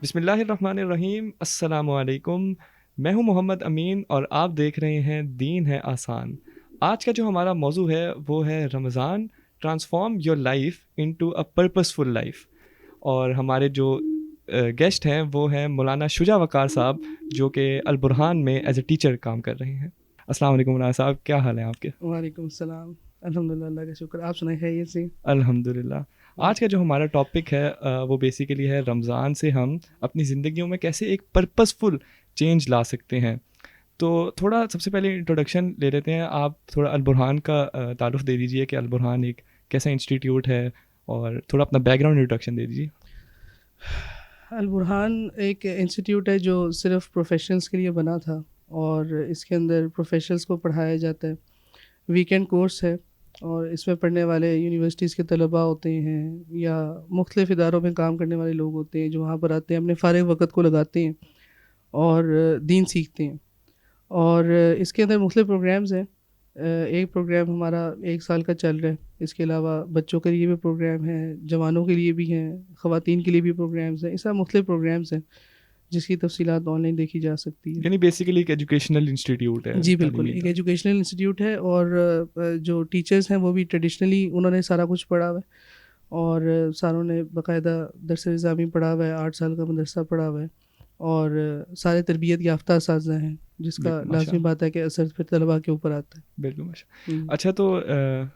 بسم اللہ الرحمن الرحیم، السلام علیکم۔ میں ہوں محمد امین اور آپ دیکھ رہے ہیں دین ہے آسان۔ آج کا جو ہمارا موضوع ہے وہ ہے Ramzan, transform your life into a purposeful life. اور ہمارے جو گیسٹ ہیں وہ ہیں مولانا شجاع وقار صاحب، جو کہ البرہان میں ایز اے ٹیچر کام کر رہے ہیں۔ السلام علیکم مولانا صاحب، کیا حال ہے آپ کے؟ وعلیکم السلام، الحمدللہ، اللہ کا شکر۔ آپ سنائیں خیریت سے؟ الحمدللہ۔ آج کا جو ہمارا ٹاپک ہے وہ بیسیکلی ہے رمضان سے ہم اپنی زندگیوں میں کیسے ایک پرپسفل چینج لا سکتے ہیں۔ تو تھوڑا سب سے پہلے انٹروڈکشن لے لیتے ہیں، آپ تھوڑا البرہان کا تعارف دے دیجئے کہ البرہان ایک کیسا انسٹیٹیوٹ ہے، اور تھوڑا اپنا بیک گراؤنڈ انٹروڈکشن دے دیجیے۔ البرہان ایک انسٹیٹیوٹ ہے جو صرف پروفیشنلز کے لیے بنا تھا، اور اس کے اندر پروفیشنلز کو پڑھایا جاتا ہے۔ ویکینڈ کورس ہے، اور اس میں پڑھنے والے یونیورسٹیز کے طلباء ہوتے ہیں یا مختلف اداروں میں کام کرنے والے لوگ ہوتے ہیں جو وہاں پر آتے ہیں، اپنے فارغ وقت کو لگاتے ہیں اور دین سیکھتے ہیں۔ اور اس کے اندر مختلف پروگرامز ہیں۔ ایک پروگرام ہمارا 1 سال کا چل رہا ہے، اس کے علاوہ بچوں کے لیے بھی پروگرام ہیں، جوانوں کے لیے بھی ہیں، خواتین کے لیے بھی پروگرامز ہیں۔ اس طرح مختلف پروگرامز ہیں جس کی تفصیلات آن لائن دیکھی جا سکتی ہے۔ یعنی بیسیکلی ایک ایجوکیشنل انسٹیٹیوٹ ہے۔ جی بالکل، ایک ایجوکیشنل انسٹیٹیوٹ ہے، اور جو ٹیچرز ہیں وہ بھی ٹریڈیشنلی انہوں نے سارا کچھ پڑھا ہوا ہے، اور ساروں نے باقاعدہ درس نظامی پڑھا ہوا ہے، 8 سال کا مدرسہ پڑھا ہوا ہے، اور سارے تربیت یافتہ اساتذہ ہیں، جس کا لازمی بات ہے کہ اثر پھر طلباء کے اوپر آتا ہے۔ بالکل ماشاء۔ اچھا، تو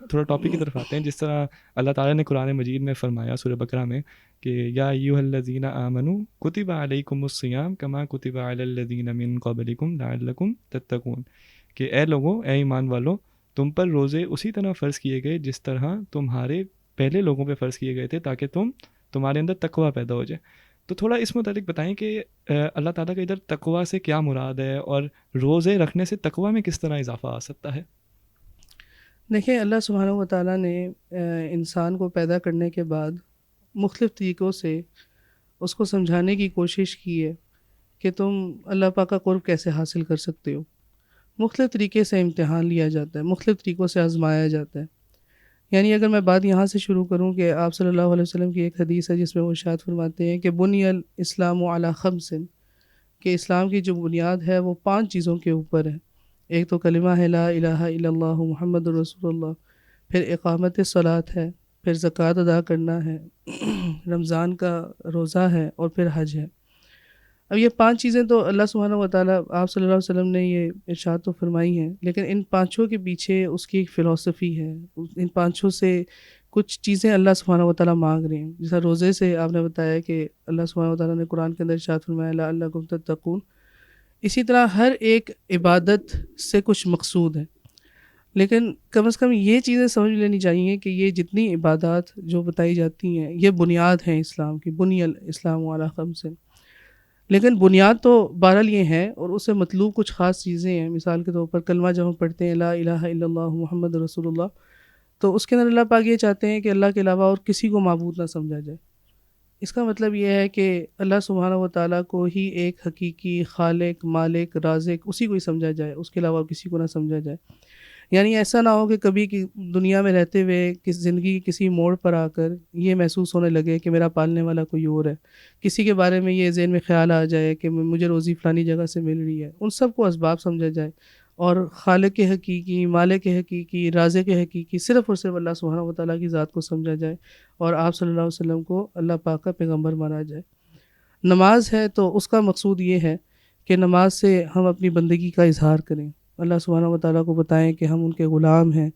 تھوڑا ٹاپک کی طرف آتے ہیں۔ جس طرح اللہ تعالیٰ نے قرآن مجید میں فرمایا سورہ بقرہ میں کہ یا ایھا الذین آمنوا کتب علیکم الصیام کما کتب علی الذین من قبلکم لعلکم تتقون، کہ اے لوگوں، اے ایمان والو، تم پر روزے اسی طرح فرض کیے گئے جس طرح تمہارے پہلے لوگوں پہ فرض کیے گئے تھے، تاکہ تمہارے اندر تقویٰ پیدا ہو جائے۔ تو تھوڑا اس متعلق بتائیں کہ اللہ تعالیٰ کا ادھر تقویٰ سے کیا مراد ہے، اور روزے رکھنے سے تقویٰ میں کس طرح اضافہ آ سکتا ہے؟ دیکھیں، اللہ سبحانہ و تعالیٰ نے انسان کو پیدا کرنے کے بعد مختلف طریقوں سے اس کو سمجھانے کی کوشش کی ہے کہ تم اللہ پاک کا قرب کیسے حاصل کر سکتے ہو۔ مختلف طریقے سے امتحان لیا جاتا ہے، مختلف طریقوں سے آزمایا جاتا ہے۔ یعنی اگر میں بات یہاں سے شروع کروں کہ آپ صلی اللہ علیہ وسلم کی ایک حدیث ہے جس میں وہ ارشاد فرماتے ہیں کہ بنی الاسلام علی خمس، کہ اسلام کی جو بنیاد ہے وہ 5 چیزوں کے اوپر ہے۔ ایک تو کلمہ ہے لا الہ الا اللہ محمد رسول اللہ، پھر اقامت صلاۃ ہے، پھر زکوٰۃ ادا کرنا ہے، رمضان کا روزہ ہے، اور پھر حج ہے۔ اب یہ 5 چیزیں تو اللہ سبحانہ و تعالیٰ، آپ صلی اللہ علیہ وسلم نے یہ ارشاد تو فرمائی ہیں، لیکن ان 5 کے پیچھے اس کی ایک فلسفی ہے۔ ان 5 سے کچھ چیزیں اللہ سبحانہ و تعالیٰ مانگ رہے ہیں۔ جیسا روزے سے آپ نے بتایا کہ اللہ سبحانہ و تعالیٰ نے قرآن کے اندر ارشاد فرمایا لعلکم تتقون، اسی طرح ہر ایک عبادت سے کچھ مقصود ہے، لیکن کم از کم یہ چیزیں سمجھ لینی چاہیے کہ یہ جتنی عبادات جو بتائی جاتی ہیں یہ بنیاد ہیں اسلام کی، بنی الاسلام علی خمس، لیکن بنیاد تو بہرحال یہ ہے، اور اس سے مطلوب کچھ خاص چیزیں ہیں۔ مثال کے طور پر کلمہ جب ہم پڑھتے ہیں لا الہ الا اللہ محمد رسول اللہ، تو اس کے اندر اللہ پاک یہ چاہتے ہیں کہ اللہ کے علاوہ اور کسی کو معبود نہ سمجھا جائے۔ اس کا مطلب یہ ہے کہ اللہ سبحانہ و تعالیٰ کو ہی ایک حقیقی خالق، مالک، رازق، اسی کو ہی سمجھا جائے، اس کے علاوہ اور کسی کو نہ سمجھا جائے۔ یعنی ایسا نہ ہو کہ کبھی کی دنیا میں رہتے ہوئے زندگی کے کسی موڑ پر آ کر یہ محسوس ہونے لگے کہ میرا پالنے والا کوئی اور ہے، کسی کے بارے میں یہ ذہن میں خیال آ جائے کہ مجھے روزی فلانی جگہ سے مل رہی ہے۔ ان سب کو اسباب سمجھا جائے، اور خالق کے حقیقی، مالک کے حقیقی، رازق کے حقیقی صرف اور صرف اللہ سبحانہ و تعالیٰ کی ذات کو سمجھا جائے، اور آپ صلی اللہ علیہ وسلم کو اللہ پاک کا پیغمبر مانا جائے۔ نماز ہے تو اس کا مقصود یہ ہے کہ نماز سے ہم اپنی بندگی کا اظہار کریں، اللہ سبحانہ و تعالیٰ کو بتائیں کہ ہم ان کے غلام ہیں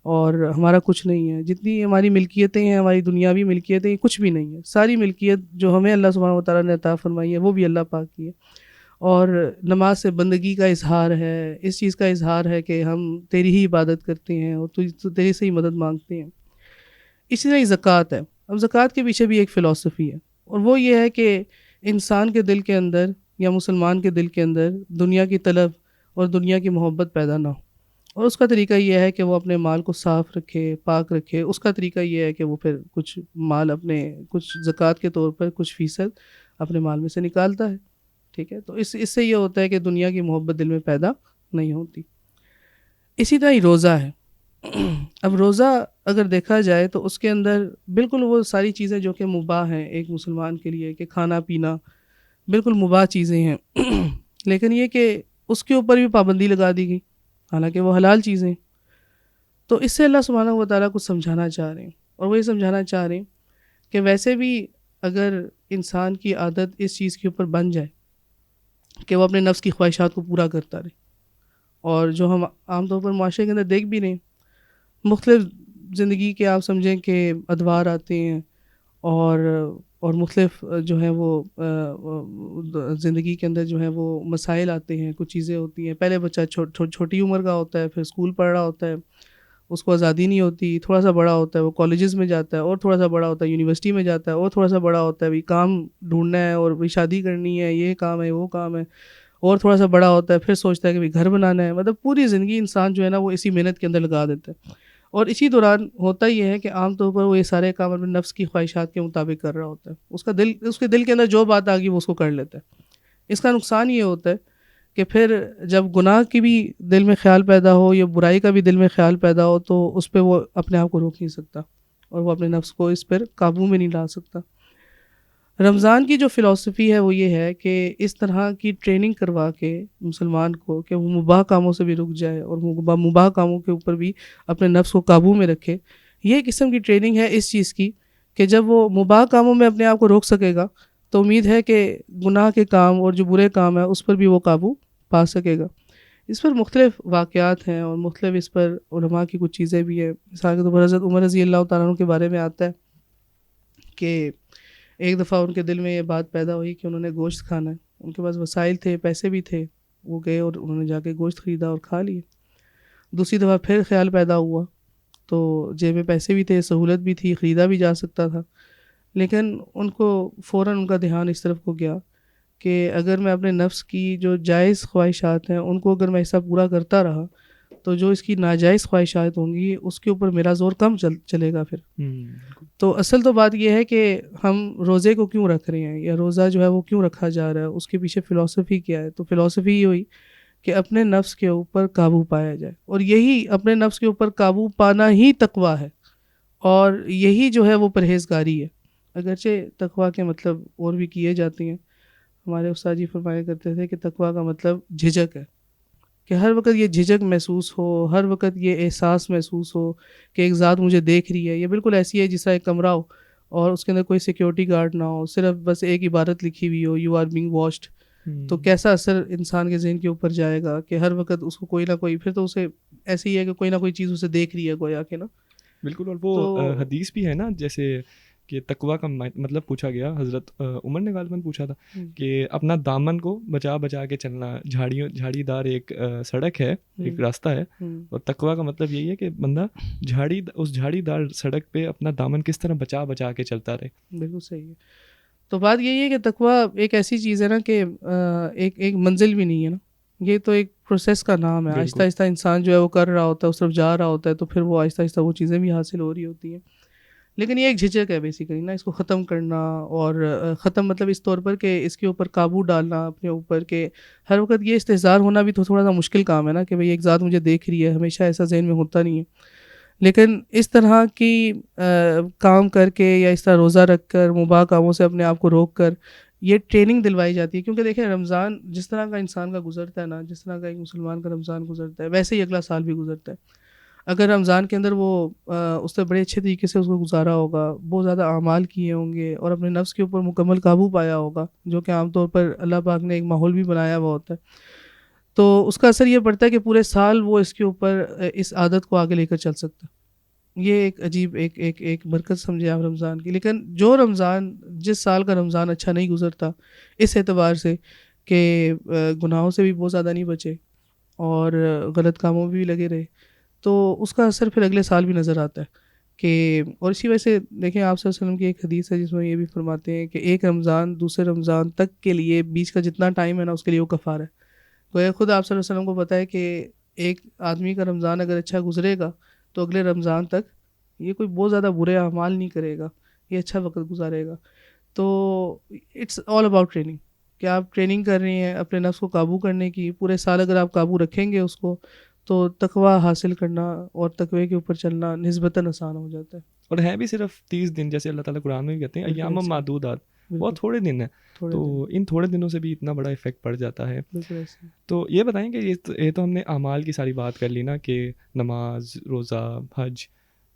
اور ہمارا کچھ نہیں ہے۔ جتنی ہماری ملکیتیں ہیں، ہماری دنیاوی ملکیتیں، کچھ بھی نہیں ہے۔ ساری ملکیت جو ہمیں اللہ سبحانہ و تعالیٰ نے عطا فرمائی ہے وہ بھی اللہ پاک کی ہے، اور نماز سے بندگی کا اظہار ہے، اس چیز کا اظہار ہے کہ ہم تیری ہی عبادت کرتے ہیں اور تیری سے ہی مدد مانگتے ہیں۔ اسی طرح زکوٰۃ ہے۔ اب زکوٰۃ کے پیچھے بھی ایک فلسفی ہے، اور وہ یہ ہے کہ انسان کے دل کے اندر یا مسلمان کے دل کے اندر دنیا کی طلب اور دنیا کی محبت پیدا نہ ہو، اور اس کا طریقہ یہ ہے کہ وہ اپنے مال کو صاف رکھے، پاک رکھے۔ اس کا طریقہ یہ ہے کہ وہ پھر کچھ مال اپنے کچھ زکوٰۃ کے طور پر کچھ فیصد اپنے مال میں سے نکالتا ہے، ٹھیک ہے۔ تو اس سے یہ ہوتا ہے کہ دنیا کی محبت دل میں پیدا نہیں ہوتی۔ اسی طرح ہی روزہ ہے۔ اب روزہ اگر دیکھا جائے تو اس کے اندر بالکل وہ ساری چیزیں جو کہ مباح ہیں ایک مسلمان کے لیے، کہ کھانا پینا، بالکل مباح چیزیں ہیں لیکن یہ کہ اس کے اوپر بھی پابندی لگا دی گئی حالانکہ وہ حلال چیزیں ہیں. تو اس سے اللہ سبحانہ و تعالیٰ کو سمجھانا چاہ رہے ہیں, اور وہ یہ سمجھانا چاہ رہے ہیں کہ ویسے بھی اگر انسان کی عادت اس چیز کے اوپر بن جائے کہ وہ اپنے نفس کی خواہشات کو پورا کرتا رہے, اور جو ہم عام طور پر معاشرے کے اندر دیکھ بھی رہے ہیں, مختلف زندگی کے آپ سمجھیں کہ ادوار آتے ہیں اور مختلف جو ہے وہ زندگی کے اندر جو ہے وہ مسائل آتے ہیں, کچھ چیزیں ہوتی ہیں. پہلے بچہ چھوٹی عمر کا ہوتا ہے, پھر اسکول پڑھ رہا ہوتا ہے, اس کو آزادی نہیں ہوتی, تھوڑا سا بڑا ہوتا ہے وہ کالجز میں جاتا ہے, اور تھوڑا سا بڑا ہوتا ہے یونیورسٹی میں جاتا ہے, اور تھوڑا سا بڑا ہوتا ہے بھی کام ڈھونڈنا ہے, اور بھی شادی کرنی ہے, یہ کام ہے وہ کام ہے, اور تھوڑا سا بڑا ہوتا ہے پھر سوچتا ہے کہ بھی گھر بنانا ہے. مطلب پوری زندگی انسان جو ہے نا وہ اسی محنت کے اندر لگا دیتا ہے, اور اسی دوران ہوتا یہ ہے کہ عام طور پر وہ یہ سارے کام اپنے نفس کی خواہشات کے مطابق کر رہا ہوتا ہے. اس کے دل کے اندر جو بات آ گئی وہ اس کو کر لیتا ہے. اس کا نقصان یہ ہوتا ہے کہ پھر جب گناہ کی بھی دل میں خیال پیدا ہو یا برائی کا بھی دل میں خیال پیدا ہو تو اس پہ وہ اپنے آپ کو روک نہیں سکتا, اور وہ اپنے نفس کو اس پر قابو میں نہیں لا سکتا. رمضان کی جو فلسفی ہے وہ یہ ہے کہ اس طرح کی ٹریننگ کروا کے مسلمان کو کہ وہ مباح کاموں سے بھی رک جائے اور مباح کاموں کے اوپر بھی اپنے نفس کو قابو میں رکھے. یہ قسم کی ٹریننگ ہے اس چیز کی کہ جب وہ مباح کاموں میں اپنے آپ کو روک سکے گا تو امید ہے کہ گناہ کے کام اور جو برے کام ہیں اس پر بھی وہ قابو پا سکے گا. اس پر مختلف واقعات ہیں اور مختلف اس پر علماء کی کچھ چیزیں بھی ہیں. مثال کے طور پر حضرت عمر رضی اللہ تعالیٰ عنہ کے بارے میں آتا ہے کہ ایک دفعہ ان کے دل میں یہ بات پیدا ہوئی کہ انہوں نے گوشت کھانا ہے. ان کے پاس وسائل تھے, پیسے بھی تھے, وہ گئے اور انہوں نے جا کے گوشت خریدا اور کھا لیے. دوسری دفعہ پھر خیال پیدا ہوا تو جیب میں پیسے بھی تھے, سہولت بھی تھی, خریدا بھی جا سکتا تھا, لیکن ان کو فوراً ان کا دھیان اس طرف کو گیا کہ اگر میں اپنے نفس کی جو جائز خواہشات ہیں ان کو اگر میں ایسا پورا کرتا رہا تو جو اس کی ناجائز خواہشات ہوں گی اس کے اوپر میرا زور کم چلے گا پھر. تو اصل تو بات یہ ہے کہ ہم روزے کو کیوں رکھ رہے ہیں یا روزہ جو ہے وہ کیوں رکھا جا رہا ہے, اس کے پیچھے فلسفی کیا ہے. تو فلسفی یہ ہوئی کہ اپنے نفس کے اوپر قابو پایا جائے, اور یہی اپنے نفس کے اوپر قابو پانا ہی تقویٰ ہے, اور یہی جو ہے وہ پرہیزگاری ہے. اگرچہ تقویٰ کے مطلب اور بھی کیے جاتے ہیں. ہمارے استاد جی فرمایا کرتے تھے کہ تقویٰ کا مطلب جھجک ہے, کہ ہر وقت یہ جھجک محسوس ہو, ہر وقت یہ احساس محسوس ہو کہ ایک ذات مجھے دیکھ رہی ہے. یہ بالکل ایسی ہے جس طرح ایک کمرہ ہو اور اس کے اندر کوئی سیکیورٹی گارڈ نہ ہو, صرف بس ایک عبارت لکھی ہوئی ہو, یو آر بینگ واچڈ. تو کیسا اثر انسان کے ذہن کے اوپر جائے گا کہ ہر وقت اس کو کوئی نہ کوئی, پھر تو اسے ایسے ہی ہے کہ کوئی نہ کوئی چیز اسے دیکھ رہی ہے گویا کہ نا. بالکل. اور وہ حدیث بھی ہے نا, جیسے کہ تقویٰ کا مطلب پوچھا گیا, حضرت عمر نے غالباً پوچھا تھا کہ اپنا دامن کو بچا کے چلنا. جھاڑی دار ایک سڑک ہے, ایک راستہ ہے, اور تقویٰ کا مطلب یہی ہے کہ بندہ اس جھاڑی دار سڑک پہ اپنا دامن کس طرح بچا کے چلتا رہے. بالکل صحیح ہے. تو بات یہی ہے کہ تقویٰ ایک ایسی چیز ہے نا کہ ایک منزل بھی نہیں ہے نا, یہ تو ایک پروسیس کا نام ہے. آہستہ آہستہ انسان جو ہے وہ کر رہا ہوتا ہے, اس طرف جا رہا ہوتا ہے, تو پھر وہ آہستہ آہستہ وہ چیزیں بھی حاصل ہو رہی ہوتی ہیں. لیکن یہ ایک جھجک ہے بیسیکلی نا, اس کو ختم کرنا, اور ختم مطلب اس طور پر کہ اس کے اوپر قابو ڈالنا اپنے اوپر, کہ ہر وقت یہ استحضار ہونا بھی تو تھوڑا سا مشکل کام ہے نا کہ بھئی ایک ذات مجھے دیکھ رہی ہے, ہمیشہ ایسا ذہن میں ہوتا نہیں ہے. لیکن اس طرح کی کام کر کے یا اس طرح روزہ رکھ کر مباح کاموں سے اپنے آپ کو روک کر یہ ٹریننگ دلوائی جاتی ہے. کیونکہ دیکھیں رمضان جس طرح کا انسان کا گزرتا ہے نا, جس طرح کا ایک مسلمان کا رمضان گزرتا ہے, ویسے ہی اگلا سال بھی گزرتا ہے. اگر رمضان کے اندر وہ اس سے بڑے اچھے طریقے سے اس کو گزارا ہوگا, بہت زیادہ اعمال کیے ہوں گے, اور اپنے نفس کے اوپر مکمل قابو پایا ہوگا, جو کہ عام طور پر اللہ پاک نے ایک ماحول بھی بنایا ہوا ہوتا ہے, تو اس کا اثر یہ پڑتا ہے کہ پورے سال وہ اس کے اوپر اس عادت کو آگے لے کر چل سکتا ہے. یہ ایک عجیب ایک برکت سمجھے آپ رمضان کی. لیکن جو رمضان, جس سال کا رمضان اچھا نہیں گزرتا اس اعتبار سے کہ گناہوں سے بھی بہت زیادہ نہیں بچے اور غلط کاموں میں بھی لگے رہے, تو اس کا اثر پھر اگلے سال بھی نظر آتا ہے. کہ اور اسی وجہ سے دیکھیں آپ صلی اللہ علیہ وسلم کی ایک حدیث ہے جس میں یہ بھی فرماتے ہیں کہ ایک رمضان دوسرے رمضان تک کے لیے بیچ کا جتنا ٹائم ہے نا اس کے لیے وہ کفارہ ہے. گویا خود آپ صلی اللہ علیہ وسلم کو پتہ ہے کہ ایک آدمی کا رمضان اگر اچھا گزرے گا تو اگلے رمضان تک یہ کوئی بہت زیادہ برے اعمال نہیں کرے گا, یہ اچھا وقت گزارے گا. تو اٹس آل اباؤٹ ٹریننگ, کہ آپ ٹریننگ کر رہی ہیں اپنے نفس کو قابو کرنے کی. پورے سال اگر آپ قابو رکھیں گے اس کو تو تقویٰ حاصل کرنا اور تقوی کے اوپر چلنا نسبتاً آسان ہو جاتا ہے. اور ہے بھی صرف 30 دن, جیسے اللہ تعالیٰ قرآن میں بھی کہتے ہیں ایام معدودات, بہت تھوڑے دن ہیں، تو ان تھوڑے دنوں سے بھی اتنا بڑا افیکٹ پڑ جاتا ہے. تو یہ بتائیں کہ یہ تو ہم نے اعمال کی ساری بات کر لی نا، کہ نماز، روزہ، حج،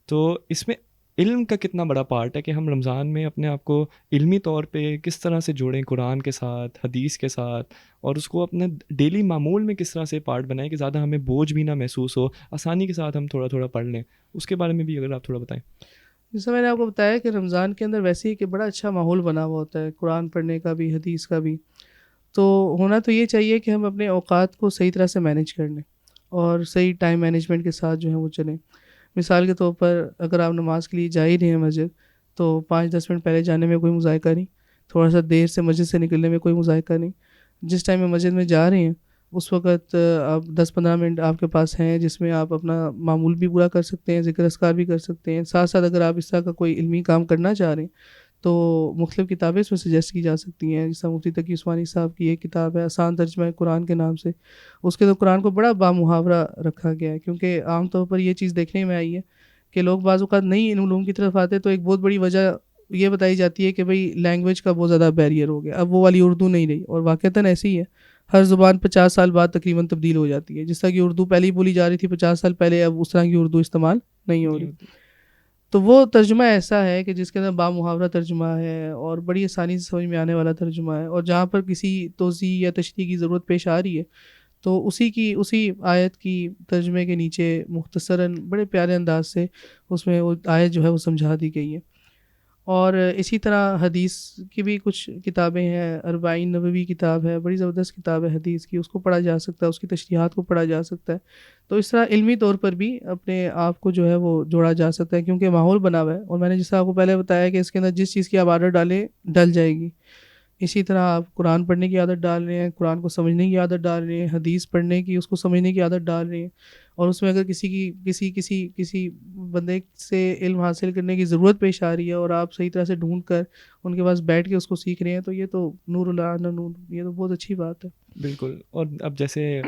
تو اس میں علم کا کتنا بڑا پارٹ ہے کہ ہم رمضان میں اپنے آپ کو علمی طور پہ کس طرح سے جوڑیں قرآن کے ساتھ، حدیث کے ساتھ، اور اس کو اپنے ڈیلی معمول میں کس طرح سے پارٹ بنائیں کہ زیادہ ہمیں بوجھ بھی نہ محسوس ہو، آسانی کے ساتھ ہم تھوڑا تھوڑا پڑھ لیں. اس کے بارے میں بھی اگر آپ تھوڑا بتائیں. جیسے میں نے آپ کو بتایا کہ رمضان کے اندر ویسے ہی کہ بڑا اچھا ماحول بنا ہوا ہوتا ہے قرآن پڑھنے کا بھی، حدیث کا بھی. تو ہونا تو یہ چاہیے کہ ہم اپنے اوقات کو صحیح طرح سے مینیج کر لیں اور صحیح ٹائم مینجمنٹ کے ساتھ جو ہے وہ چلیں. مثال کے طور پر اگر آپ نماز کے لیے جا ہی رہے ہیں مسجد، تو 5-10 منٹ پہلے جانے میں کوئی مذائقہ نہیں، تھوڑا سا دیر سے مسجد سے نکلنے میں کوئی مذائقہ نہیں. جس ٹائم میں مسجد میں جا رہے ہیں اس وقت آپ 10-15 منٹ آپ کے پاس ہیں جس میں آپ اپنا معمول بھی پورا کر سکتے ہیں، ذکر اذکار بھی کر سکتے ہیں. ساتھ ساتھ اگر آپ اس طرح کا کوئی علمی کام کرنا چاہ رہے ہیں تو مختلف کتابیں اس میں سجیسٹ کی جا سکتی ہیں. جیسا مفتی تقی عثمانی صاحب کی ایک کتاب ہے آسان ترجمہ قرآن کے نام سے، اس کے تو قرآن کو بڑا بامحاورہ رکھا گیا ہے. کیونکہ عام طور پر یہ چیز دیکھنے میں آئی ہے کہ لوگ بعض اوقات نئی ان علوم کی طرف آتے تو ایک بہت بڑی وجہ یہ بتائی جاتی ہے کہ بھئی لینگویج کا بہت زیادہ بیریئر ہو گیا، اب وہ والی اردو نہیں رہی. اور واقعتاً ایسے ہی ہے، ہر زبان 50 سال بعد تقریباً تبدیل ہو جاتی ہے. جس طرح کی اردو پہلے ہی بولی جا رہی تھی 50 سال پہلے، اب اس طرح کی اردو استعمال نہیں ہو رہی. تو وہ ترجمہ ایسا ہے کہ جس کے اندر بامحاورہ ترجمہ ہے اور بڑی آسانی سے سمجھ میں آنے والا ترجمہ ہے، اور جہاں پر کسی توضیح یا تشریح کی ضرورت پیش آ رہی ہے تو اسی آیت کی ترجمے کے نیچے مختصراً بڑے پیارے انداز سے اس میں وہ آیت جو ہے وہ سمجھا دی گئی ہے. اور اسی طرح حدیث کی بھی کچھ کتابیں ہیں، اربعین نووی کتاب ہے، بڑی زبردست کتاب ہے حدیث کی، اس کو پڑھا جا سکتا ہے، اس کی تشریحات کو پڑھا جا سکتا ہے. تو اس طرح علمی طور پر بھی اپنے آپ کو جو ہے وہ جوڑا جا سکتا ہے کیونکہ ماحول بنا ہوا ہے. اور میں نے جیسا آپ کو پہلے بتایا کہ اس کے اندر جس چیز کی آپ عادت ڈالیں ڈل جائے گی. اسی طرح آپ قرآن پڑھنے کی عادت ڈال رہے ہیں، قرآن کو سمجھنے کی عادت ڈال رہے ہیں، حدیث پڑھنے کی، اس کو سمجھنے کی عادت ڈال رہے ہیں، اور اس میں اگر کسی بندے سے علم حاصل کرنے کی ضرورت پیش آ رہی ہے اور آپ صحیح طرح سے ڈھونڈ کر ان کے پاس بیٹھ کے اس کو سیکھ رہے ہیں تو یہ تو نور اللہ نور، یہ تو بہت اچھی بات ہے. بالکل. اور اب جیسے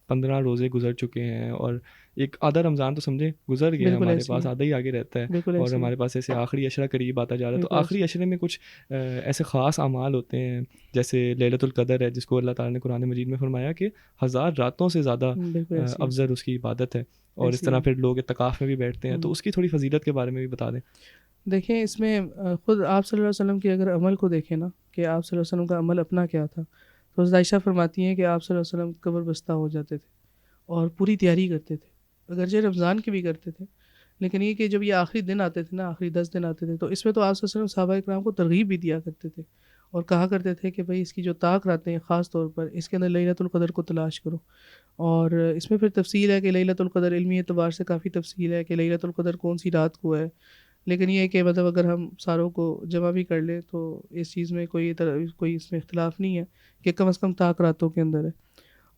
15 روزے گزر چکے ہیں اور ایک آدھا رمضان تو سمجھے گزر گیا ہمارے پاس، آدھا ہی آگے رہتا ہے، اور ہمارے پاس ایسے آخری عشرہ قریب آتا جا رہا ہے. تو آخری عشرے میں کچھ ایسے خاص اعمال ہوتے ہیں جیسے لیلۃ القدر ہے، جس کو اللہ تعالیٰ نے قرآن مجید میں فرمایا کہ 1000 راتوں سے زیادہ افضل اس کی عبادت ہے، اور اس طرح پھر لوگ اعتکاف میں بھی بیٹھتے ہیں. تو اس کی تھوڑی فضیلت کے بارے میں بھی بتا دیں. دیکھیں اس میں خود آپ صلی اللہ علیہ وسلم کے اگر عمل کو دیکھیں نا کہ آپ صلی اللہ علیہ وسلم کا عمل اپنا کیا تھا، تو حضرت عائشہ فرماتی ہیں کہ آپ صلی اللہ علیہ وسلم قبر بستہ ہو جاتے تھے اور پوری تیاری کرتے تھے، اگرچہ رمضان کی بھی کرتے تھے، لیکن یہ کہ جب یہ آخری دن آتے تھے نا، آخری 10 دن آتے تھے، تو اس میں تو آپ صلی اللہ علیہ وسلم صحابہ اکرام کو ترغیب بھی دیا کرتے تھے اور کہا کرتے تھے کہ بھئی اس کی جو طاق راتیں ہیں خاص طور پر اس کے اندر لیلۃ القدر کو تلاش کرو. اور اس میں پھر تفصیل ہے کہ لیلۃ القدر علمی اعتبار سے کافی تفصیل ہے کہ لیلۃ القدر کون سی رات کو ہے. لیکن یہ ہے کہ مطلب اگر ہم ساروں کو جمع بھی کر لیں تو اس چیز میں کوئی اس میں اختلاف نہیں ہے کہ کم از کم طاق راتوں کے اندر ہے.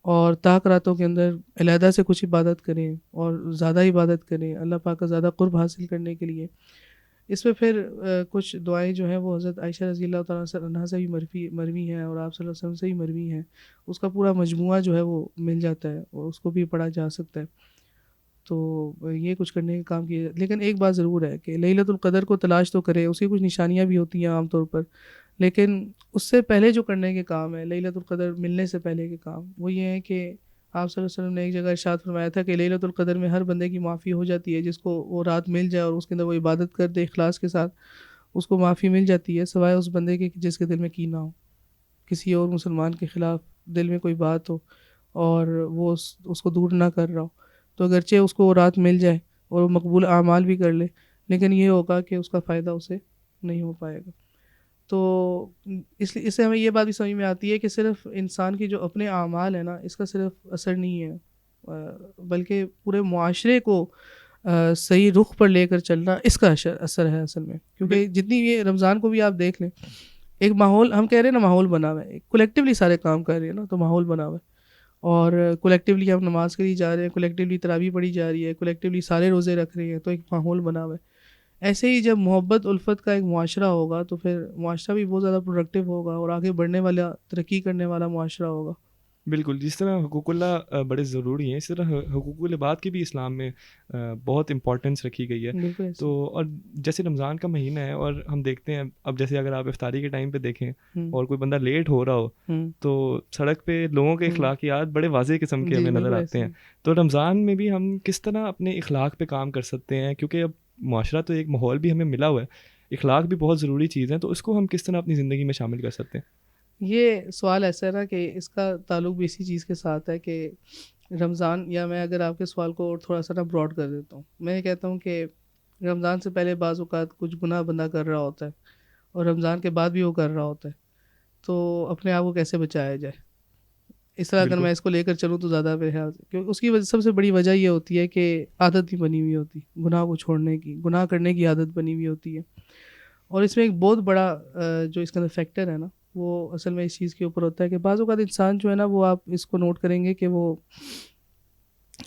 اور طاق راتوں کے اندر علیحدہ سے کچھ عبادت کریں اور زیادہ عبادت کریں اللہ پاک کا زیادہ قرب حاصل کرنے کے لیے. اس میں پھر کچھ دعائیں جو ہیں وہ حضرت عائشہ رضی اللہ تعالیٰ عنہا سے بھی مروی ہیں اور آپ صلی اللہ علیہ وسلم سے بھی مروی ہیں. اس کا پورا مجموعہ جو ہے وہ مل جاتا ہے اور اس کو بھی پڑھا جا سکتا ہے. تو یہ کچھ کرنے کا کام کیا. لیکن ایک بات ضرور ہے کہ لیلۃ القدر کو تلاش تو کرے، اس کی کچھ نشانیاں بھی ہوتی ہیں عام طور پر، لیکن اس سے پہلے جو کرنے کے کام ہے لیلۃ القدر ملنے سے پہلے کے کام، وہ یہ ہے کہ آپ صلی اللہ علیہ وسلم نے ایک جگہ ارشاد فرمایا تھا کہ لیلۃ القدر میں ہر بندے کی معافی ہو جاتی ہے، جس کو وہ رات مل جائے اور اس کے اندر وہ عبادت کر دے اخلاص کے ساتھ، اس کو معافی مل جاتی ہے، سوائے اس بندے کے جس کے دل میں کینہ ہو، کسی اور مسلمان کے خلاف دل میں کوئی بات ہو اور وہ اس کو دور نہ کر رہا ہو. تو اگرچہ اس کو رات مل جائے اور وہ مقبول اعمال بھی کر لے، لیکن یہ ہوگا کہ اس کا فائدہ اسے نہیں ہو پائے گا. تو اس سے ہمیں یہ بات بھی سمجھ میں آتی ہے کہ صرف انسان کی جو اپنے اعمال ہیں نا، اس کا صرف اثر نہیں ہے، بلکہ پورے معاشرے کو صحیح رخ پر لے کر چلنا اس کا اثر ہے اصل میں. کیونکہ جتنی یہ رمضان کو بھی آپ دیکھ لیں، ایک ماحول ہم کہہ رہے ہیں نا، ماحول بنا ہوا ہے، کولیکٹیولی سارے کام کر رہے ہیں نا، تو ماحول بنا ہوا ہے. اور کولیکٹیولی ہم نماز کے لیے جا رہے ہیں، کولیکٹیولی تراویح پڑھی جا رہی ہے، کولیکٹیولی سارے روزے رکھ رہے ہیں، تو ایک ماحول بنا ہوا ہے. ایسے ہی جب محبت الفت کا ایک معاشرہ ہوگا تو پھر معاشرہ بھی بہت زیادہ پروڈکٹیو ہوگا اور آگے بڑھنے والا، ترقی کرنے والا معاشرہ ہوگا. بالکل، جس طرح حقوق اللہ بڑے ضروری ہیں، اس طرح حقوق العباد کی بھی اسلام میں بہت امپورٹنس رکھی گئی ہے. بالکل ایسے. تو اور جیسے رمضان کا مہینہ ہے اور ہم دیکھتے ہیں اب جیسے اگر آپ افطاری کے ٹائم پہ دیکھیں اور کوئی بندہ لیٹ ہو رہا ہو تو سڑک پہ لوگوں کے اخلاقیات بڑے واضح قسم کے جی ہمیں نظر بالکل آتے ہیں. ایسے. تو رمضان میں بھی ہم کس طرح اپنے اخلاق پہ کام کر سکتے ہیں، کیونکہ اب معاشرہ تو ایک ماحول بھی ہمیں ملا ہوا ہے، اخلاق بھی بہت ضروری چیز ہے، تو اس کو ہم کس طرح اپنی زندگی میں شامل کر سکتے ہیں؟ یہ سوال ایسا ہے نا کہ اس کا تعلق بھی اسی چیز کے ساتھ ہے کہ رمضان، یا میں اگر آپ کے سوال کو اور تھوڑا سا نا براڈ کر دیتا ہوں، میں یہ کہتا ہوں کہ رمضان سے پہلے بعض اوقات کچھ گناہ بندہ کر رہا ہوتا ہے اور رمضان کے بعد بھی وہ کر رہا ہوتا ہے، تو اپنے آپ کو کیسے بچایا جائے. اس طرح اگر میں اس کو لے کر چلوں تو زیادہ میرے خیال سے، کیونکہ اس کی سب سے بڑی وجہ یہ ہوتی ہے کہ عادت نہیں بنی ہوئی ہوتی گناہ کو چھوڑنے کی، گناہ کرنے کی عادت بنی ہوئی ہوتی ہے. اور اس میں ایک بہت بڑا جو اس کے اندر فیکٹر ہے نا، وہ اصل میں اس چیز کے اوپر ہوتا ہے کہ بعض اوقات انسان جو ہے نا، وہ آپ اس کو نوٹ کریں گے کہ وہ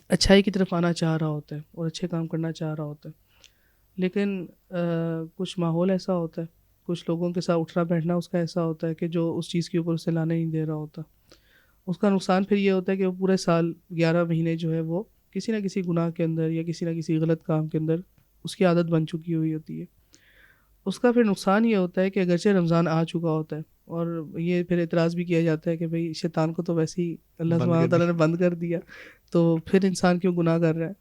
اچھائی کی طرف آنا چاہ رہا ہوتا ہے اور اچھے کام کرنا چاہ رہا ہوتا ہے، لیکن کچھ ماحول ایسا ہوتا ہے، کچھ لوگوں کے ساتھ اٹھنا بیٹھنا اس کا ایسا ہوتا ہے کہ جو اس چیز کے اوپر اسے لانے نہیں دے رہا ہوتا. اس کا نقصان پھر یہ ہوتا ہے کہ وہ پورے سال 11 مہینے جو ہے وہ کسی نہ کسی گناہ کے اندر یا کسی نہ کسی غلط کام کے اندر اس کی عادت بن چکی ہوئی ہوتی ہے. اس کا پھر نقصان یہ ہوتا ہے کہ اگرچہ رمضان آ چکا ہوتا ہے اور یہ پھر اعتراض بھی کیا جاتا ہے کہ بھئی شیطان کو تو ویسے ہی اللہ سبحانہ وتعالیٰ نے بند کر دیا، تو پھر انسان کیوں گناہ کر رہا ہے.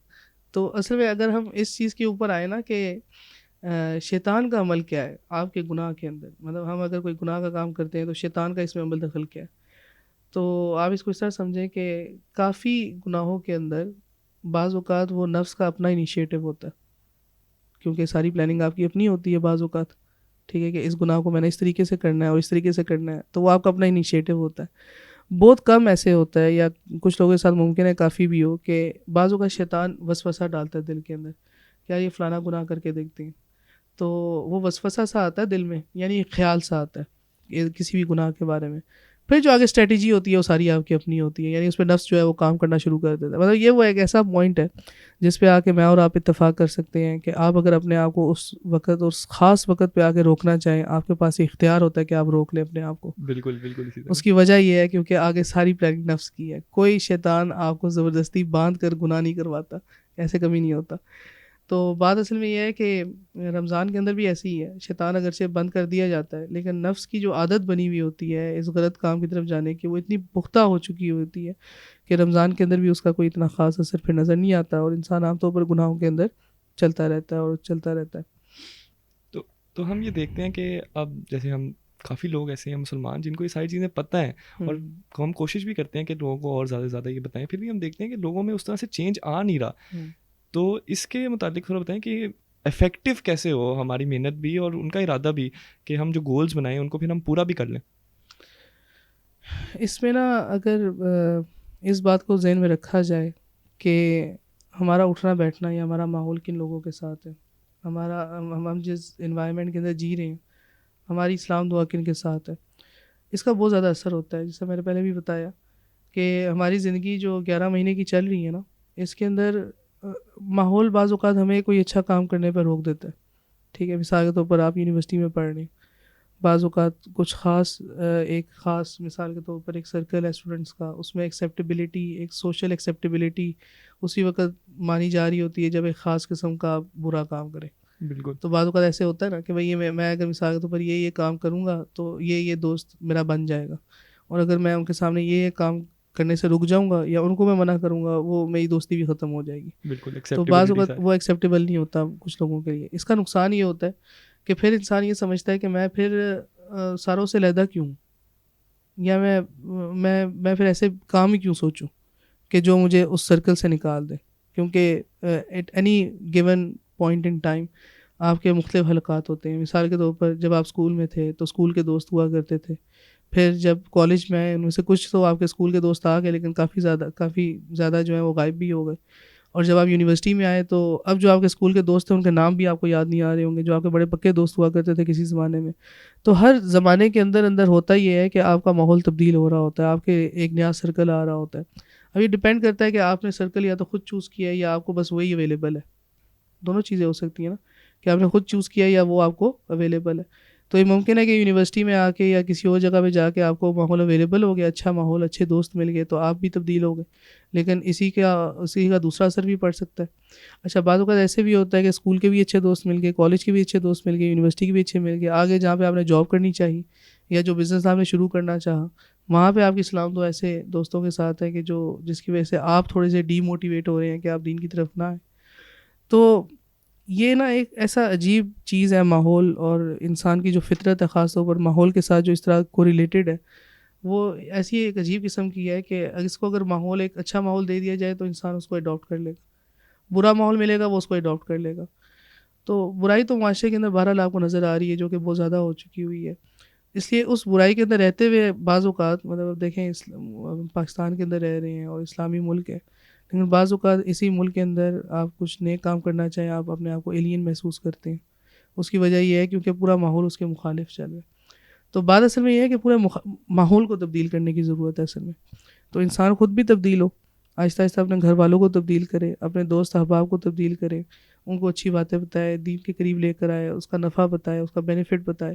تو اصل میں اگر ہم اس چیز کے اوپر آئے نا کہ شیطان کا عمل کیا ہے آپ کے گناہ کے اندر، مطلب ہم اگر کوئی گناہ کا کام کرتے ہیں تو شیطان کا اس میں عمل دخل کیا ہے، تو آپ اس کو اس طرح سمجھیں کہ کافی گناہوں کے اندر بعض اوقات وہ نفس کا اپنا انیشیٹو ہوتا ہے، کیونکہ ساری پلاننگ آپ کی اپنی ہوتی ہے بعض اوقات، ٹھیک ہے، کہ اس گناہ کو میں نے اس طریقے سے کرنا ہے اور اس طریقے سے کرنا ہے، تو وہ آپ کا اپنا انیشیٹو ہوتا ہے. بہت کم ایسے ہوتا ہے، یا کچھ لوگوں کے ساتھ ممکن ہے کافی بھی ہو، کہ بعض اوقات شیطان وسوسہ ڈالتا ہے دل کے اندر، کیا یہ فلانا گناہ کر کے دیکھتے ہیں، تو وہ وسوسہ سا آتا ہے دل میں، یعنی ایک خیال سا آتا ہے کسی بھی گناہ کے بارے میں. پھر جو آگے اسٹریٹجی ہوتی ہے وہ ساری آپ کی اپنی ہوتی ہے، یعنی اس پہ نفس جو ہے وہ کام کرنا شروع کر دیتا ہے. مطلب یہ وہ ایک ایسا پوائنٹ ہے جس پہ آ کے میں اور آپ اتفاق کر سکتے ہیں کہ آپ اگر اپنے آپ کو اس وقت اور اس خاص وقت پہ آ کے روکنا چاہیں، آپ کے پاس اختیار ہوتا ہے کہ آپ روک لیں اپنے آپ کو. بالکل بالکل اسی طرح. اس کی وجہ یہ ہے کیونکہ آگے ساری پلاننگ نفس کی ہے. کوئی شیطان آپ کو زبردستی باندھ کر گناہ نہیں کرواتا، ایسے کبھی نہیں ہوتا. تو بات اصل میں یہ ہے کہ رمضان کے اندر بھی ایسی ہی ہے، شیطان اگرچہ بند کر دیا جاتا ہے لیکن نفس کی جو عادت بنی ہوئی ہوتی ہے اس غلط کام کی طرف جانے کی، وہ اتنی پختہ ہو چکی ہوتی ہے کہ رمضان کے اندر بھی اس کا کوئی اتنا خاص اثر پھر نظر نہیں آتا، اور انسان عام طور پر گناہوں کے اندر چلتا رہتا ہے اور چلتا رہتا ہے. تو ہم یہ دیکھتے ہیں کہ اب جیسے ہم کافی لوگ ایسے ہیں مسلمان جن کو یہ ساری چیزیں پتہ ہیں، اور ہم کوشش بھی کرتے ہیں کہ لوگوں کو اور زیادہ سے زیادہ یہ بتائیں، پھر بھی ہم دیکھتے ہیں کہ لوگوں میں اس طرح سے چینج آ نہیں رہا. تو اس کے متعلق تھوڑا بتائیں کہ افیکٹو کیسے ہو ہماری محنت بھی اور ان کا ارادہ بھی، کہ ہم جو گولز بنائیں ان کو پھر ہم پورا بھی کر لیں. اس میں نا اگر اس بات کو ذہن میں رکھا جائے کہ ہمارا اٹھنا بیٹھنا یا ہمارا ماحول کن لوگوں کے ساتھ ہے، ہم جس انوائرمنٹ کے اندر جی رہے ہیں، ہماری اسلام دعا کن کے ساتھ ہے، اس کا بہت زیادہ اثر ہوتا ہے. جیسے میں نے پہلے بھی بتایا کہ ہماری زندگی جو 11 مہینے کی چل رہی ہے نا، اس کے اندر ماحول بعض اوقات ہمیں کوئی اچھا کام کرنے پر روک دیتا ہے. ٹھیک ہے، مثال کے طور پر آپ یونیورسٹی میں پڑھ رہے ہیں، بعض اوقات کچھ ایک خاص مثال کے طور پر ایک سرکل ہے اسٹوڈنٹس کا، اس میں ایکسیپٹیبلٹی، ایک سوشل ایکسیپٹیبلٹی اسی وقت مانی جا رہی ہوتی ہے جب ایک خاص قسم کا برا کام کرے. بالکل. تو بعض اوقات ایسے ہوتا ہے نا کہ بھئی میں اگر مثال کے طور پر یہ کام کروں گا تو یہ دوست میرا بن جائے گا، اور اگر میں ان کے سامنے یہ کام کرنے سے رک جاؤں گا یا ان کو میں منع کروں گا، وہ میری دوستی بھی ختم ہو جائے گی. بالکل. تو بعض اوقات وہ ایکسیپٹیبل نہیں ہوتا کچھ لوگوں کے لیے. اس کا نقصان یہ ہوتا ہے کہ پھر انسان یہ سمجھتا ہے کہ میں پھر ساروں سے علیحدہ کیوں، یا میں پھر ایسے کام ہی کیوں سوچوں کہ جو مجھے اس سرکل سے نکال دے. کیونکہ at any given point in time آپ کے مختلف حلقات ہوتے ہیں. مثال کے طور پر جب آپ اسکول میں تھے تو اسکول کے دوست ہوا کرتے تھے، پھر جب کالج میں آئے ان میں سے کچھ تو آپ کے اسکول کے دوست آ گئے لیکن کافی زیادہ جو ہیں وہ غائب بھی ہو گئے. اور جب آپ یونیورسٹی میں آئے تو اب جو آپ کے اسکول کے دوست ہیں ان کے نام بھی آپ کو یاد نہیں آ رہے ہوں گے، جو آپ کے بڑے پکے دوست ہوا کرتے تھے کسی زمانے میں. تو ہر زمانے کے اندر ہوتا یہ ہے کہ آپ کا ماحول تبدیل ہو رہا ہوتا ہے، آپ کے ایک نیا سرکل آ رہا ہوتا ہے. اب یہ ڈپینڈ کرتا ہے کہ آپ نے سرکل یا تو خود چوز کیا ہے یا آپ کو بس وہی اویلیبل ہے. دونوں چیزیں ہو سکتی ہیں نا، کہ آپ نے خود چوز کیا ہے یا وہ آپ کو اویلیبل ہے. تو یہ ممکن ہے کہ یونیورسٹی میں آ کے یا کسی اور جگہ پہ جا کے آپ کو ماحول اویلیبل ہو گیا، اچھا ماحول، اچھے دوست مل گئے، تو آپ بھی تبدیل ہو گئے، لیکن اسی کا دوسرا اثر بھی پڑ سکتا ہے. اچھا بعض اوقات ایسے بھی ہوتا ہے کہ اسکول کے بھی اچھے دوست مل گئے، کالج کے بھی اچھے دوست مل گئے، یونیورسٹی کے بھی اچھے مل گئے، آگے جہاں پہ آپ نے جاب کرنی چاہیے یا جو بزنس آپ نے شروع کرنا چاہا، وہاں پہ آپ کی سلام تو ایسے دوستوں کے ساتھ ہے کہ جس کی وجہ سے آپ تھوڑے سے ڈی موٹیویٹ ہو رہے ہیں کہ آپ دین کی طرف نہ آئیں. تو یہ نا ایک ایسا عجیب چیز ہے ماحول، اور انسان کی جو فطرت ہے خاص طور پر ماحول کے ساتھ جو اس طرح کو ریلیٹڈ ہے، وہ ایسی ایک عجیب قسم کی ہے کہ اس کو اگر ماحول ایک اچھا ماحول دے دیا جائے تو انسان اس کو اڈاپٹ کر لے گا، برا ماحول ملے گا وہ اس کو اڈاپٹ کر لے گا. تو برائی تو معاشرے کے اندر بہرحال آپ کو نظر آ رہی ہے، جو کہ بہت زیادہ ہو چکی ہوئی ہے. اس لیے اس برائی کے اندر رہتے ہوئے بعض اوقات مطلب اب دیکھیں پاکستان کے اندر رہ رہے ہیں اور اسلامی ملک ہے، لیکن بعض اوقات اسی ملک کے اندر آپ کچھ نیک کام کرنا چاہیں، آپ اپنے آپ کو ایلین محسوس کرتے ہیں. اس کی وجہ یہ ہے کیونکہ پورا ماحول اس کے مخالف چل رہا ہے. تو بات اصل میں یہ ہے کہ پورے ماحول کو تبدیل کرنے کی ضرورت ہے اصل میں. تو انسان خود بھی تبدیل ہو، آہستہ آہستہ اپنے گھر والوں کو تبدیل کرے، اپنے دوست احباب کو تبدیل کرے، ان کو اچھی باتیں بتائے، دین کے قریب لے کر آئے، اس کا نفع بتائے، اس کا بینیفٹ بتائے.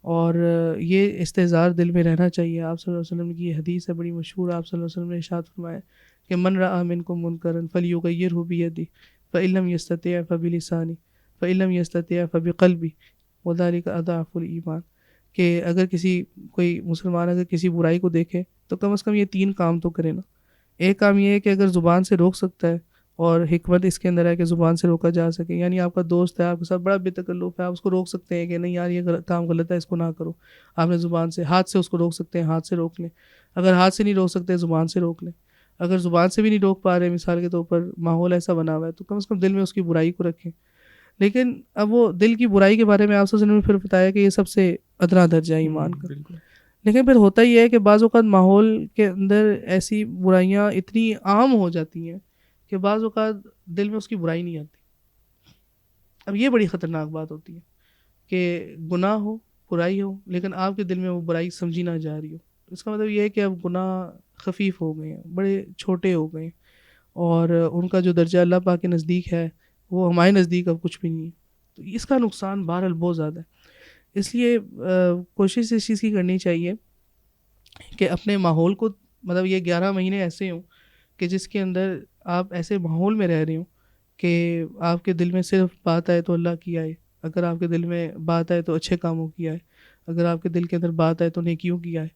اور یہ استحضار دل میں رہنا چاہیے. آپ صلی اللہ علیہ وسلم کی یہ حدیث ہے بڑی مشہور، آپ صلی اللہ علیہ وسلم نے ارشاد فرمایا کہ من رأى منکم منکرا فلیغیرہ بیدہ فإن لم یستطع فبلسانہ فإن لم یستطع فبقلبہ وذلک اضعف الایمان. کہ اگر کوئی مسلمان اگر کسی برائی کو دیکھے تو کم از کم یہ 3 کام تو کرے نا. ایک کام یہ ہے کہ اگر زبان سے روک سکتا ہے، اور حکمت اس کے اندر ہے کہ زبان سے روکا جا سکے، یعنی آپ کا دوست ہے، آپ کے ساتھ بڑا بے تکلف ہے، آپ اس کو روک سکتے ہیں کہ نہیں یار یہ کام غلط ہے، اس کو نہ کرو. آپ نے زبان سے، ہاتھ سے اس کو روک سکتے ہیں، ہاتھ سے روک لیں. اگر ہاتھ سے نہیں روک سکتے زبان سے روک لیں. اگر زبان سے بھی نہیں روک پا رہے، مثال کے طور پر ماحول ایسا بنا ہوا ہے، تو کم از کم دل میں اس کی برائی کو رکھیں. لیکن اب وہ دل کی برائی کے بارے میں آپ صلی اللہ علیہ وسلم نے پھر بتایا کہ یہ سب سے ادنا درجہ ایمان کا. بالکل. لیکن پھر ہوتا یہ ہے کہ بعض اوقات ماحول کے اندر ایسی برائیاں اتنی عام ہو جاتی ہیں کہ بعض اوقات دل میں اس کی برائی نہیں آتی. اب یہ بڑی خطرناک بات ہوتی ہے کہ گناہ ہو، برائی ہو، لیکن آپ کے دل میں وہ برائی سمجھی نہ جا رہی ہو. اس کا مطلب یہ ہے کہ اب گناہ خفیف ہو گئے ہیں، بڑے چھوٹے ہو گئے ہیں، اور ان کا جو درجہ اللہ پاک کے نزدیک ہے وہ ہمارے نزدیک اب کچھ بھی نہیں ہے. تو اس کا نقصان بہرحال بہت زیادہ ہے. اس لیے کوشش اس چیز کی کرنی چاہیے کہ اپنے ماحول کو، مطلب یہ 11 مہینے ایسے ہوں کہ جس کے اندر آپ ایسے ماحول میں رہ رہے ہوں کہ آپ کے دل میں صرف بات آئے تو اللہ کی آئے، اگر آپ کے دل میں بات آئے تو اچھے کاموں کی آئے، اگر آپ کے دل کے اندر بات آئے تو نیکیوں کی آئے،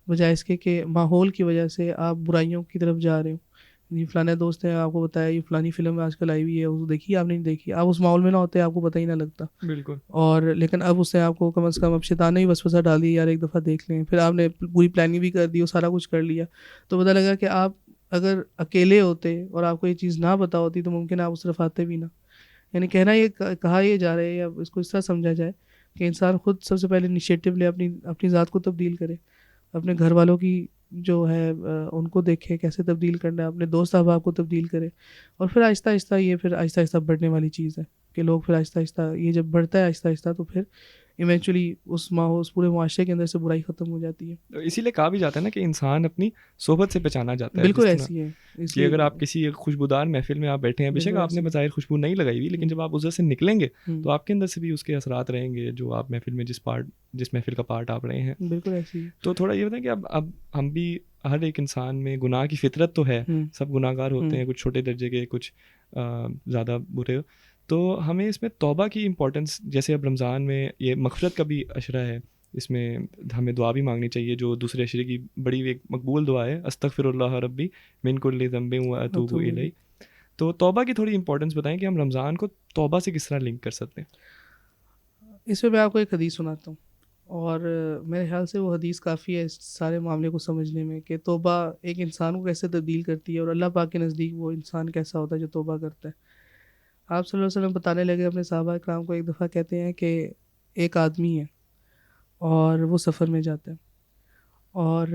بجائے اس کے کہ ماحول کی وجہ سے آپ برائیوں کی طرف جا رہے ہوں. یہ فلانے دوست ہیں، آپ کو بتایا یہ فلانی فلم آج کل آئی ہوئی ہے، وہ دیکھی آپ نے نہیں دیکھی، آپ اس ماحول میں نہ ہوتے آپ کو پتہ ہی نہ لگتا. بالکل. اور لیکن اب اس نے آپ کو کم از کم اب شیطان نے ہی وسوسہ ڈال دیا، یار ایک دفعہ دیکھ لیں. پھر آپ نے پوری پلاننگ بھی کر دی اور سارا کچھ کر لیا، تو پتہ لگا کہ آپ اگر اکیلے ہوتے اور آپ کو یہ چیز نہ پتہ ہوتی تو ممکن آپ اس طرف آتے بھی نہ. یعنی کہا یہ جا رہا ہے، یا اس کو اس طرح سمجھا جائے کہ انسان خود سب سے پہلے انیشیٹو لے، اپنی ذات کو تبدیل کرے، اپنے گھر والوں کی جو ہے ان کو دیکھے کیسے تبدیل کرنا ہے، اپنے دوست احباب کو تبدیل کرے. اور پھر آہستہ آہستہ یہ پھر آہستہ آہستہ بڑھنے والی چیز ہے کہ لوگ پھر آہستہ آہستہ یہ جب بڑھتا ہے آہستہ آہستہ تو پھر ایونچولی اس پورے معاشرے کے اندر سے برائی ختم ہو جاتی ہے. اسی لیے کہا بھی جاتا ہے نا کہ انسان اپنی صحبت سے پہچانا جاتا ہے. بالکل جس طرح ایسی ہے. اس کہ لیے اگر آپ کسی ایک خوشبودار محفل میں آپ بیٹھے ہیں، بے شک آپ نے بظاہر خوشبو نہیں لگائی ہوئی، لیکن جب آپ ادھر سے نکلیں گے تو آپ کے اندر سے بھی اس کے اثرات رہیں گے جو آپ محفل میں جس محفل کا پارٹ آپ رہے ہیں. بالکل ایسی ہے. تو تھوڑا یہ بتائیں کہ اب ہم بھی، ہر ایک انسان میں گناہ کی فطرت تو ہے، سب گناہ گار ہوتے ہیں، کچھ چھوٹے درجے کے، کچھ زیادہ برے. تو ہمیں اس میں توبہ کی امپورٹنس، جیسے اب رمضان میں یہ مغفرت کا بھی عشرہ ہے، اس میں ہمیں دعا بھی مانگنی چاہیے جو دوسرے عشرے کی بڑی ایک مقبول دعا ہے، استغفر اللہ ربی من کل ذنب واتوب الیہ. تو توبہ کی تھوڑی امپورٹنس بتائیں کہ ہم رمضان کو توبہ سے کس طرح لنک کر سکتے ہیں. اس میں آپ کو ایک حدیث سناتا ہوں، اور میرے خیال سے وہ حدیث کافی ہے اس سارے معاملے کو سمجھنے میں کہ توبہ ایک انسان کو کیسے تبدیل کرتی ہے، اور اللہ پاک کے نزدیک وہ انسان کیسا ہوتا ہے جو توبہ کرتا ہے. آپ صلی اللہ علیہ وسلم بتانے لگے اپنے صحابہ کرام کو، ایک دفعہ کہتے ہیں کہ ایک آدمی ہے اور وہ سفر میں جاتا ہے، اور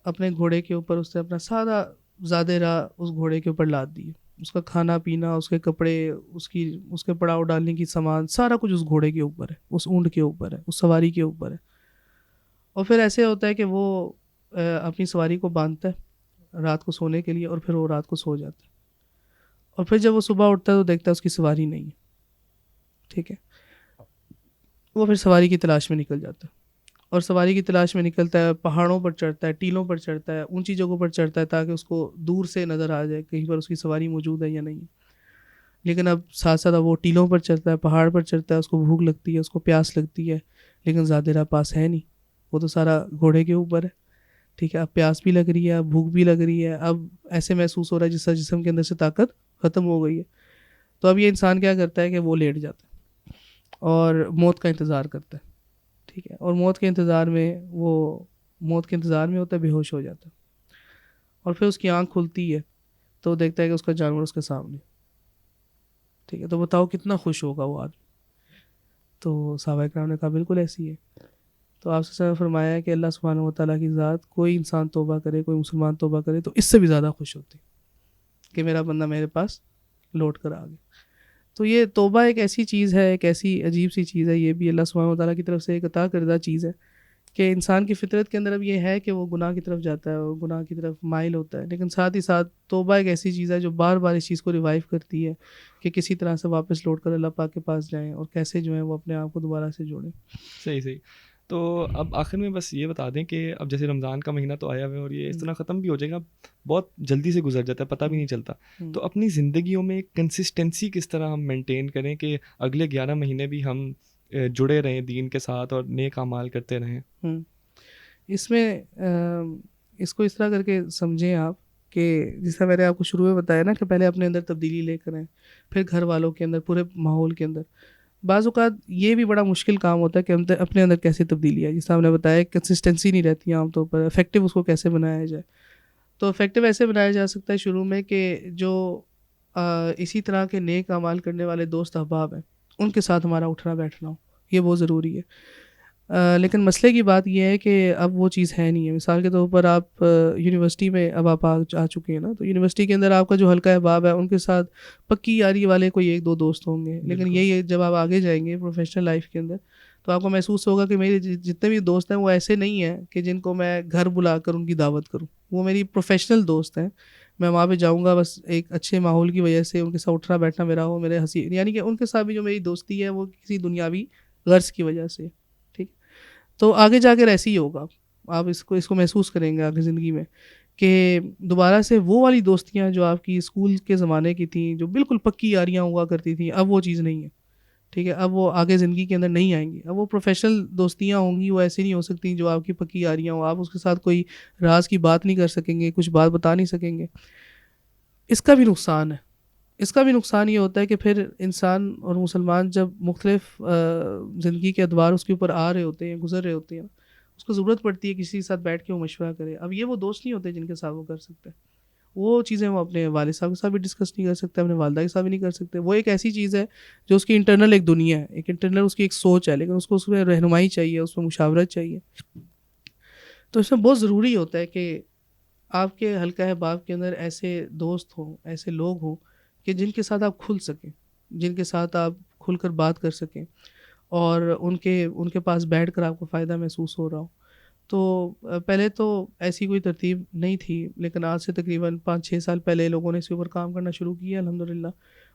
اپنے گھوڑے کے اوپر اس نے اپنا سادہ زیادہ راہ اس گھوڑے کے اوپر لاد دی. اس کا کھانا پینا، اس کے کپڑے، اس کے پڑاؤ ڈالنے کی سامان، سارا کچھ اس گھوڑے کے اوپر ہے، اس اونٹ کے اوپر ہے، اس سواری کے اوپر ہے. اور پھر ایسے ہوتا ہے کہ وہ اپنی سواری کو باندھتا ہے رات کو سونے کے لیے، اور پھر وہ رات کو سو جاتا ہے. اور پھر جب وہ صبح اٹھتا ہے تو دیکھتا ہے اس کی سواری نہیں ہے. ٹھیک ہے. وہ پھر سواری کی تلاش میں نکل جاتا ہے، اور سواری کی تلاش میں نکلتا ہے، پہاڑوں پر چڑھتا ہے، ٹیلوں پر چڑھتا ہے، اونچی جگہوں پر چڑھتا ہے تاکہ اس کو دور سے نظر آ جائے کہیں پر اس کی سواری موجود ہے یا نہیں ہے۔ لیکن اب ساتھ ساتھ اب وہ ٹیلوں پر چڑھتا ہے، پہاڑ پر چڑھتا ہے، اس کو بھوک لگتی ہے، اس کو پیاس لگتی ہے، لیکن زیادہ راہ پاس ہے نہیں، وہ تو سارا گھوڑے کے اوپر ہے، ٹھیک ہے۔ اب پیاس بھی لگ رہی ہے، اب بھوک بھی لگ رہی ہے، اب ایسے محسوس ہو رہا ہے جس طرح جسم کے اندر سے طاقت ختم ہو گئی ہے۔ تو اب یہ انسان کیا کرتا ہے کہ وہ لیٹ جاتا ہے اور موت کا انتظار کرتا ہے، ٹھیک ہے، اور موت کے انتظار میں ہوتا ہے، بے ہوش ہو جاتا ہے، اور پھر اس کی آنکھ کھلتی ہے تو دیکھتا ہے کہ اس کا جانور اس کے سامنے، ٹھیک ہے۔ تو بتاؤ کتنا خوش ہوگا وہ آدمی۔ تو صحابہ کرام نے کہا بالکل ایسی ہے۔ تو آپ سے فرمایا ہے کہ اللہ سبحانہ و تعالیٰ کی ذات، کوئی انسان توبہ کرے، کوئی مسلمان توبہ کرے تو اس سے بھی زیادہ خوش ہوتی کہ میرا بندہ میرے پاس لوٹ کر آ گیا۔ تو یہ توبہ ایک ایسی چیز ہے، ایک ایسی عجیب سی چیز ہے، یہ بھی اللہ سبحانہ و تعالیٰ کی طرف سے ایک عطا کردہ چیز ہے کہ انسان کی فطرت کے اندر اب یہ ہے کہ وہ گناہ کی طرف جاتا ہے اور گناہ کی طرف مائل ہوتا ہے، لیکن ساتھ ہی ساتھ توبہ ایک ایسی چیز ہے جو بار بار اس چیز کو ریوائیو کرتی ہے کہ کسی طرح سے واپس لوٹ کر اللہ پاک کے پاس جائیں اور کیسے جو ہے وہ اپنے آپ کو دوبارہ سے جوڑیں۔ صحیح۔ تو اب آخر میں بس یہ بتا دیں کہ اب جیسے رمضان کا مہینہ تو آیا ہوا ہے اور یہ اس طرح ختم بھی ہو جائے گا، بہت جلدی سے گزر جاتا ہے، پتہ بھی نہیں چلتا، تو اپنی زندگیوں میں کنسسٹنسی کس طرح ہم مینٹین کریں کہ اگلے 11 مہینے بھی ہم جڑے رہیں دین کے ساتھ اور نیک اعمال کرتے رہیں؟ اس میں اس کو اس طرح کر کے سمجھیں آپ کہ جس طرح میں نے آپ کو شروع میں بتایا نا کہ پہلے اپنے اندر تبدیلی لے کر آئیں، پھر گھر والوں کے اندر، پورے ماحول کے اندر۔ بعض اوقات یہ بھی بڑا مشکل کام ہوتا ہے کہ اپنے اندر کیسے تبدیلی ہے، جس طرح ہم نے بتایا کنسسٹنسی نہیں رہتی عام طور پر، افیکٹو اس کو کیسے بنایا جائے۔ تو افیکٹو ایسے بنایا جا سکتا ہے شروع میں کہ جو اسی طرح کے نیک اعمال کرنے والے دوست احباب ہیں ان کے ساتھ ہمارا اٹھنا بیٹھنا ہو، یہ بہت ضروری ہے۔ لیکن مسئلے کی بات یہ ہے کہ اب وہ چیز ہے نہیں ہے۔ مثال کے طور پر آپ یونیورسٹی میں اب آپ آ چکے ہیں نا، تو یونیورسٹی کے اندر آپ کا جو حلقہ احباب ہے ان کے ساتھ پکی یاری والے کوئی ایک دو دوست ہوں گے، لیکن یہی جب آپ آگے جائیں گے پروفیشنل لائف کے اندر تو آپ کو محسوس ہوگا کہ میرے جتنے بھی دوست ہیں وہ ایسے نہیں ہیں کہ جن کو میں گھر بلا کر ان کی دعوت کروں، وہ میری پروفیشنل دوست ہیں، میں وہاں پہ جاؤں گا بس ایک اچھے ماحول کی وجہ سے، ان کے ساتھ اٹھنا بیٹھنا میرا ہو، میرے ہنسی، یعنی کہ ان کے ساتھ بھی جو میری دوستی ہے وہ کسی دنیاوی غرض کی وجہ سے، ٹھیک۔ تو آگے جا کر ایسے ہی ہوگا، آپ اس کو محسوس کریں گے آگے زندگی میں کہ دوبارہ سے وہ والی دوستیاں جو آپ کی اسکول کے زمانے کی تھیں، جو بالکل پکی یاریاں ہوا کرتی تھیں، اب وہ چیز نہیں ہے، ٹھیک ہے۔ اب وہ آگے زندگی کے اندر نہیں آئیں گی، اب وہ پروفیشنل دوستیاں ہوں گی، وہ ایسی نہیں ہو سکتی جو آپ کی پکی یاریاں ہوں، آپ اس کے ساتھ کوئی راز کی بات نہیں کر سکیں گے، کچھ بات بتا نہیں سکیں گے۔ اس کا بھی نقصان ہے، اس کا بھی نقصان یہ ہوتا ہے کہ پھر انسان اور مسلمان جب مختلف زندگی کے ادوار اس کے اوپر آ رہے ہوتے ہیں، گزر رہے ہوتے ہیں، اس کو ضرورت پڑتی ہے کسی کے ساتھ بیٹھ کے وہ مشورہ کرے۔ اب یہ وہ دوست نہیں ہوتے جن کے ساتھ وہ کر سکتے ہیں وہ چیزیں، وہ اپنے والد صاحب کے ساتھ بھی ڈسکس نہیں کر سکتے، اپنے والدہ کے ساتھ بھی نہیں کر سکتے۔ وہ ایک ایسی چیز ہے جو اس کی انٹرنل ایک دنیا ہے، ایک انٹرنل اس کی ایک سوچ ہے، لیکن اس میں رہنمائی چاہیے، اس میں مشاورت چاہیے۔ تو اس میں بہت ضروری ہوتا ہے کہ آپ کے حلقہ احباب کے اندر ایسے دوست ہوں، ایسے لوگ ہوں کہ جن کے ساتھ آپ کھل سکیں، جن کے ساتھ آپ کھل کر بات کر سکیں، اور ان کے پاس بیٹھ کر آپ کو فائدہ محسوس ہو رہا ہو۔ تو پہلے تو ایسی کوئی ترتیب نہیں تھی، لیکن آج سے تقریباً 5-6 سال پہلے لوگوں نے اس کے اوپر کام کرنا شروع کیا الحمدللہ،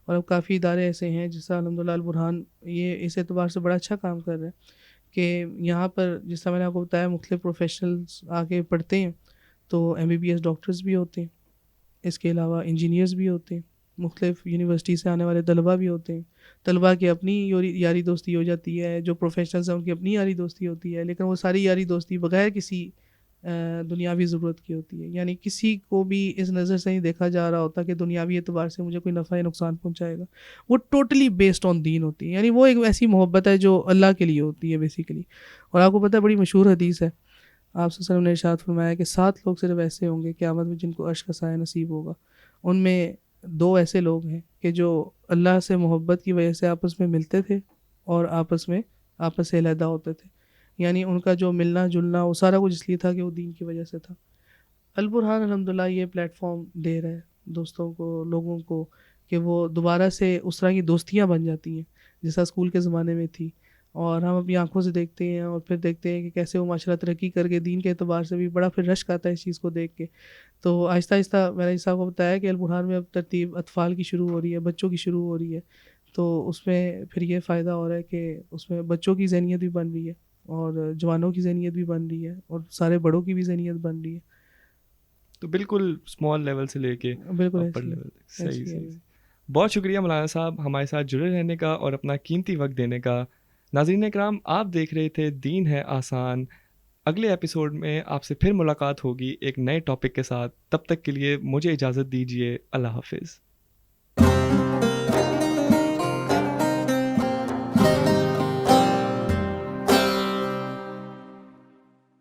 اور اب کافی ادارے ایسے ہیں جس طرح الحمدللہ البرہان یہ اس اعتبار سے بڑا اچھا کام کر رہے ہیں کہ یہاں پر جس طرح میں نے آپ کو بتایا مختلف پروفیشنلز آ کے پڑھتے ہیں، تو MBBS ڈاکٹرز بھی ہوتے ہیں، اس کے علاوہ انجینئرز بھی ہوتے ہیں، مختلف یونیورسٹی سے آنے والے طلباء بھی ہوتے ہیں، طلباء کی اپنی یاری دوستی ہو جاتی ہے، جو پروفیشنلز ہیں ان کی اپنی یاری دوستی ہوتی ہے، لیکن وہ ساری یاری دوستی بغیر کسی دنیاوی ضرورت کی ہوتی ہے، یعنی کسی کو بھی اس نظر سے نہیں دیکھا جا رہا ہوتا کہ دنیاوی اعتبار سے مجھے کوئی نفع یا نقصان پہنچائے گا، وہ ٹوٹلی بیسڈ آن دین ہوتی ہے، یعنی وہ ایک ایسی محبت ہے جو اللہ کے لیے ہوتی ہے بیسیکلی۔ اور آپ کو پتہ ہے بڑی مشہور حدیث ہے، آپ صلی اللہ علیہ وسلم نے ارشاد فرمایا کہ 7 لوگ صرف ایسے ہوں گے قیامت میں جن کو عرش کا سایہ نصیب ہوگا، ان میں 2 ایسے لوگ ہیں کہ جو اللہ سے محبت کی وجہ سے آپس میں ملتے تھے اور آپس سے علیحدہ ہوتے تھے، یعنی ان کا جو ملنا جلنا وہ سارا کچھ اس لیے تھا کہ وہ دین کی وجہ سے تھا۔ البرہان الحمدللہ یہ پلیٹ فارم دے رہا ہے دوستوں کو، لوگوں کو، کہ وہ دوبارہ سے اس طرح کی دوستیاں بن جاتی ہیں جیسا اسکول کے زمانے میں تھی، اور ہم اپنی آنکھوں سے دیکھتے ہیں، اور پھر دیکھتے ہیں کہ کیسے وہ معاشرہ ترقی کر کے دین کے اعتبار سے بھی بڑا پھر رشک آتا ہے اس چیز کو دیکھ کے۔ تو آہستہ آہستہ میں نے صاحب کو بتایا کہ البرہان میں اب ترتیب اطفال کی شروع ہو رہی ہے، بچوں کی شروع ہو رہی ہے، تو اس میں پھر یہ فائدہ ہو رہا ہے کہ اس میں بچوں کی ذہنیت بھی بن رہی ہے اور جوانوں کی ذہنیت بھی بن رہی ہے اور سارے بڑوں کی بھی ذہنیت بن رہی ہے. تو بالکل اسمال لیول سے لے کے بالکل اپر ایسی لیول تک. صحیح ایسی صحیح. ہے. بہت شکریہ مولانا صاحب ہمارے ساتھ جڑے رہنے کا اور اپنا قیمتی وقت دینے کا. ناظرین اکرام آپ دیکھ رہے تھے دین ہے آسان. اگلے ایپیسوڈ میں آپ سے پھر ملاقات ہوگی ایک نئے ٹاپک کے ساتھ. تب تک کے لیے مجھے اجازت دیجیے. اللہ حافظ.